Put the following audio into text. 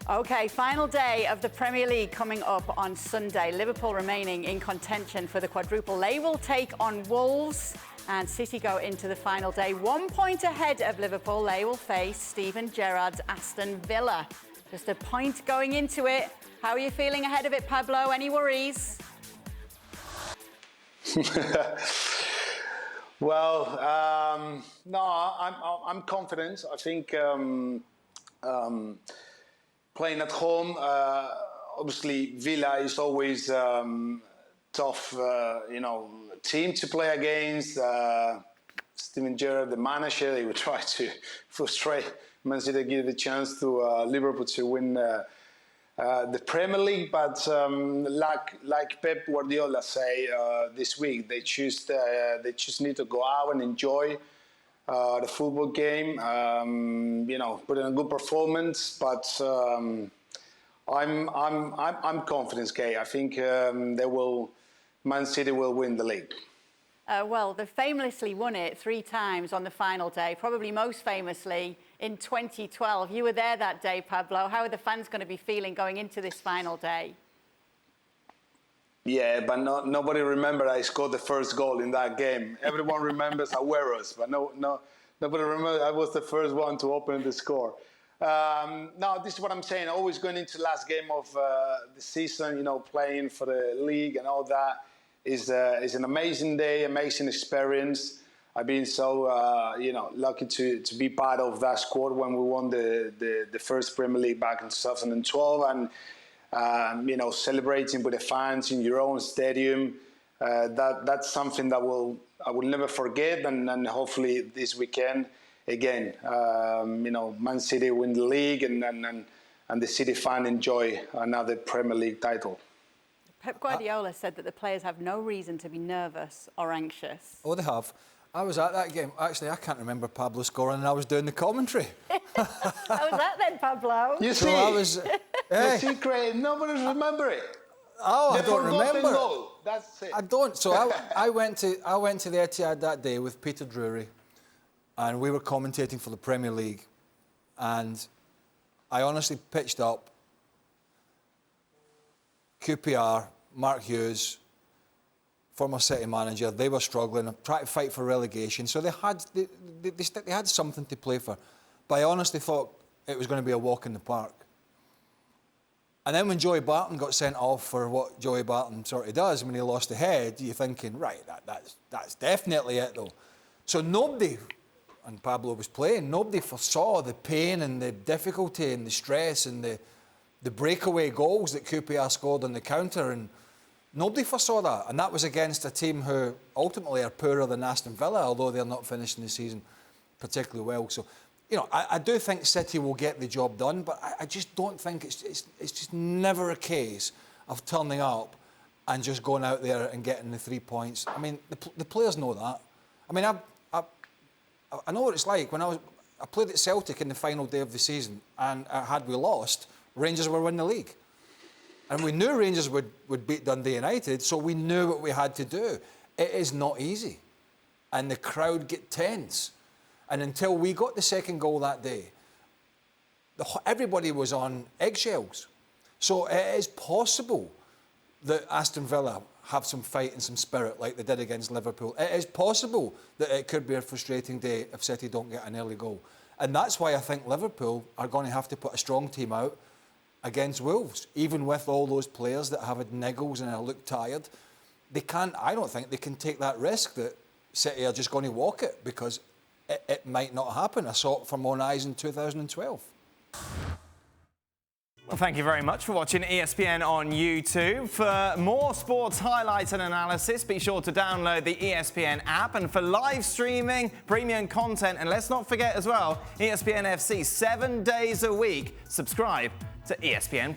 OK, final day of the Premier League coming up on Sunday. Liverpool remaining in contention for the quadruple. They will take on Wolves, and City go into the final day. 1 point ahead of Liverpool. They will face Steven Gerrard's Aston Villa. Just a point going into it. How are you feeling ahead of it, Pablo? Any worries? Well, no, I'm confident. I think playing at home, obviously Villa is always tough, team to play against. Steven Gerrard, the manager, they would try to frustrate Man City, give the chance to Liverpool to win the Premier League. But like Pep Guardiola say this week, they just need to go out and enjoy the football game. Put in a good performance. But I'm confident, Kay. I think Man City will win the league. Well, they famously won it 3 times on the final day, probably most famously in 2012. You were there that day, Pablo. How are the fans going to be feeling going into this final day? Yeah, but nobody remembered I scored the first goal in that game. Everyone remembers Agüero's, but nobody remembers I was the first one to open the score. No, this is what I'm saying. Always going into the last game of the season, playing for the league and all that is an amazing day, amazing experience. I've been so lucky to be part of that squad when we won the first Premier League back in 2012, and celebrating with the fans in your own stadium. That's something that I will never forget, and hopefully this weekend again, Man City win the league, and the City fan enjoy another Premier League title. Pep Guardiola said that the players have no reason to be nervous or anxious. Oh, they have. I was at that game. Actually, I can't remember Pablo scoring, and I was doing the commentary. How was that then, Pablo? You see, the secret, nobody remember it. Oh, I don't remember. Goal. That's it. I don't. So I went to the Etihad that day with Peter Drury, and we were commentating for the Premier League, and I honestly pitched up. QPR, Mark Hughes, former City manager, they were struggling, trying to fight for relegation, so they had something to play for. But I honestly thought it was going to be a walk in the park. And then when Joey Barton got sent off for what Joey Barton sort of does when he lost the head, you're thinking, right, that's definitely it though. So nobody, and Pablo was playing, nobody foresaw the pain and the difficulty and the stress and the breakaway goals that QPR scored on the counter, and nobody foresaw that. And that was against a team who ultimately are poorer than Aston Villa, although they're not finishing the season particularly well. So, I do think City will get the job done, but I just don't think it's just never a case of turning up and just going out there and getting the 3 points. I mean, the players know that. I mean, I know what it's like. When I played at Celtic in the final day of the season, and had we lost, Rangers were winning the league. And we knew Rangers would beat Dundee United, so we knew what we had to do. It is not easy. And the crowd get tense. And until we got the second goal that day, everybody was on eggshells. So it is possible that Aston Villa have some fight and some spirit like they did against Liverpool. It is possible that it could be a frustrating day if City don't get an early goal. And that's why I think Liverpool are going to have to put a strong team out against Wolves, even with all those players that have had niggles and look tired. I don't think they can take that risk that City are just going to walk it, because it might not happen. I saw it from own eyes in 2012. Well, thank you very much for watching ESPN on YouTube. For more sports highlights and analysis, be sure to download the ESPN app. And for live streaming, premium content, and let's not forget as well, ESPN FC 7 days a week. Subscribe to ESPN+.